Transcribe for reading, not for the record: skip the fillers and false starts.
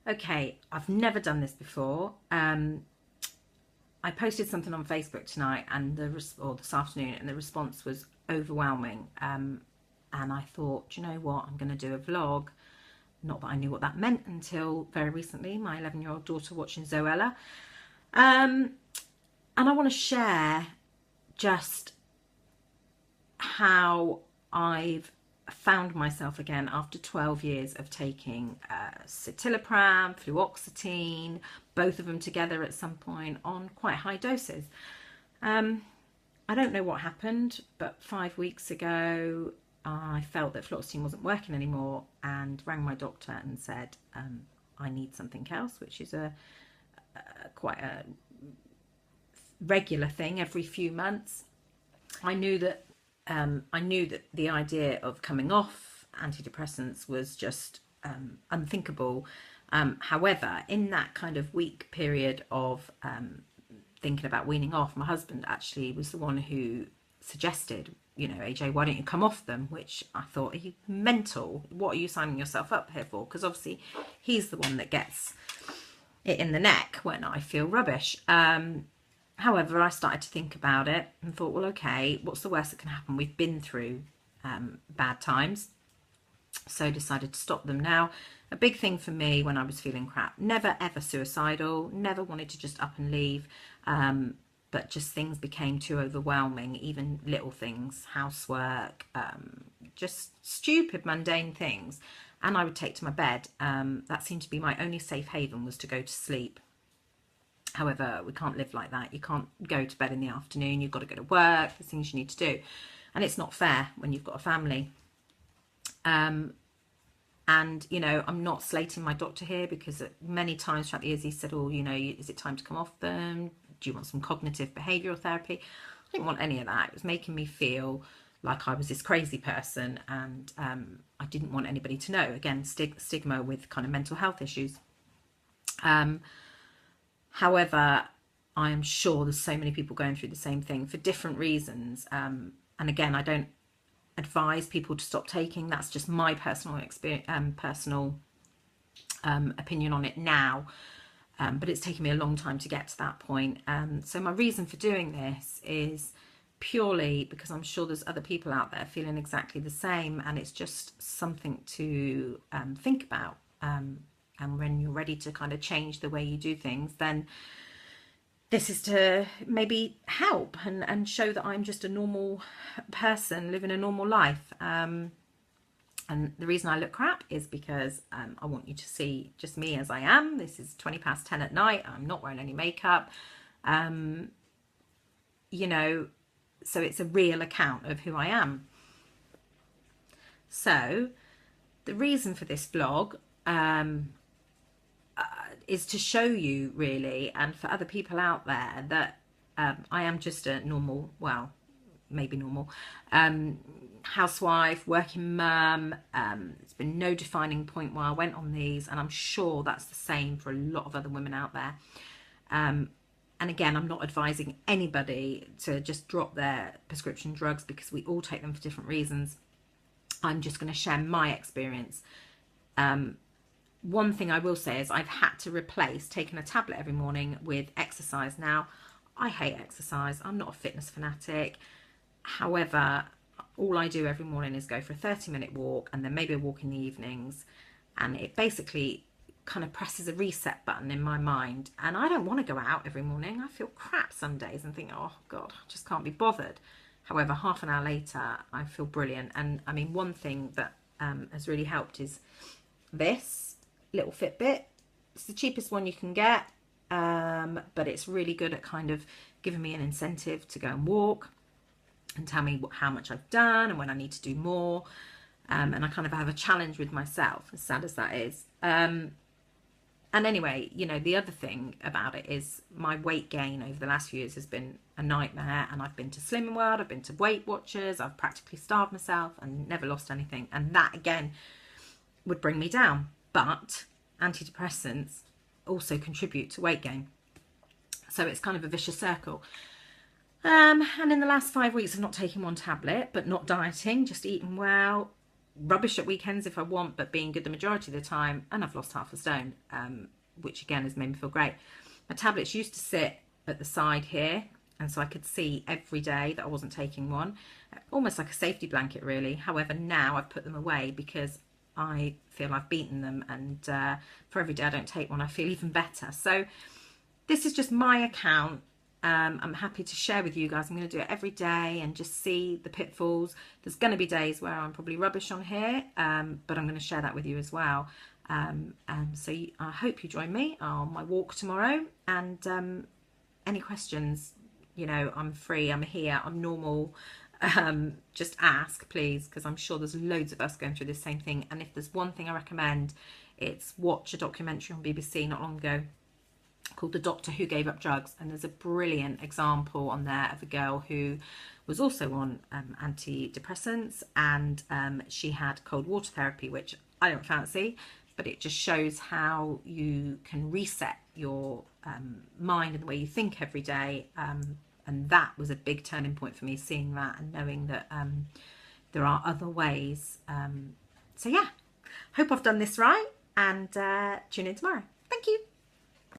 Okay, I've never done this before. I posted something on Facebook tonight and or this afternoon, and the response was overwhelming. And I thought, do you know what? I'm going to do a vlog. Not that I knew what that meant until very recently, my 11-year-old daughter watching Zoella. And I want to share just how I've found myself again after 12 years of taking Citalopram, fluoxetine, both of them together at some point on quite high doses. I don't know what happened, but 5 weeks ago I felt that fluoxetine wasn't working anymore and rang my doctor and said I need something else, which is quite a regular thing every few months. I knew that the idea of coming off antidepressants was just unthinkable. However, in that kind of week period of thinking about weaning off, my husband actually was the one who suggested, you know, AJ, why don't you come off them? Which I thought, are you mental? What are you signing yourself up here for? Because obviously he's the one that gets it in the neck when I feel rubbish. However, I started to think about it and thought, well, okay, what's the worst that can happen? We've been through bad times. So decided to stop them. Now, a big thing for me when I was feeling crap, never ever suicidal, never wanted to just up and leave, but just things became too overwhelming, even little things, housework, just stupid, mundane things. And I would take to my bed. That seemed to be my only safe haven, was to go to sleep. However, we can't live like that. You can't go to bed in the afternoon. You've got to go to work. There's things you need to do. And it's not fair when you've got a family. And, you know, I'm not slating my doctor here, because many times throughout the years he said, oh, you know, is it time to come off them? Do you want some cognitive behavioural therapy? I didn't want any of that. It was making me feel like I was this crazy person, and I didn't want anybody to know. Again, stigma with kind of mental health issues. However, I am sure there's so many people going through the same thing for different reasons. And again, I don't advise people to stop taking. That's just my personal experience, opinion on it now. But it's taken me a long time to get to that point. So my reason for doing this is purely because I'm sure there's other people out there feeling exactly the same, and it's just something to think about. And when you're ready to kind of change the way you do things, then this is to maybe help and show that I'm just a normal person living a normal life. And the reason I look crap is because I want you to see just me as I am. This is 10:20 at night. I'm not wearing any makeup. You know, so it's a real account of who I am. So the reason for this vlog is to show you, really, and for other people out there, that I am just a normal, well, maybe normal, housewife, working mum. It's been no defining point why I went on these, and I'm sure that's the same for a lot of other women out there. And again, I'm not advising anybody to just drop their prescription drugs, because we all take them for different reasons. I'm just going to share my experience. One thing I will say is I've had to replace taking a tablet every morning with exercise. Now, I hate exercise. I'm not a fitness fanatic. However, all I do every morning is go for a 30-minute walk, and then maybe a walk in the evenings. And it basically kind of presses a reset button in my mind. And I don't want to go out every morning. I feel crap some days and think, oh God, I just can't be bothered. However, half an hour later, I feel brilliant. And I mean, one thing that has really helped is this little Fitbit. It's the cheapest one you can get, but it's really good at kind of giving me an incentive to go and walk and tell me how much I've done and when I need to do more. And I kind of have a challenge with myself, as sad as that is. And anyway, you know, the other thing about it is my weight gain over the last few years has been a nightmare. And I've been to Slimming World, I've been to Weight Watchers, I've practically starved myself and never lost anything. And that again would bring me down. But antidepressants also contribute to weight gain. So it's kind of a vicious circle. And in the last 5 weeks of not taking one tablet, but not dieting, just eating well, rubbish at weekends if I want, but being good the majority of the time, and I've lost half a stone, which again has made me feel great. My tablets used to sit at the side here, and so I could see every day that I wasn't taking one, almost like a safety blanket really. However, now I've put them away because I feel I've beaten them, and for every day I don't take one, I feel even better. So this is just my account. I'm happy to share with you guys. I'm going to do it every day and just see the pitfalls. There's going to be days where I'm probably rubbish on here, but I'm going to share that with you as well. So I hope you join me on my walk tomorrow, and any questions, you know, I'm free, I'm here, I'm normal. Just ask, please, because I'm sure there's loads of us going through the same thing. And if there's one thing I recommend, it's watch a documentary on BBC not long ago called The Doctor Who Gave Up Drugs, and there's a brilliant example on there of a girl who was also on antidepressants, and she had cold water therapy, which I don't fancy, but it just shows how you can reset your mind and the way you think every day, and that was a big turning point for me, seeing that and knowing that there are other ways. So yeah, hope I've done this right, and tune in tomorrow. Thank you.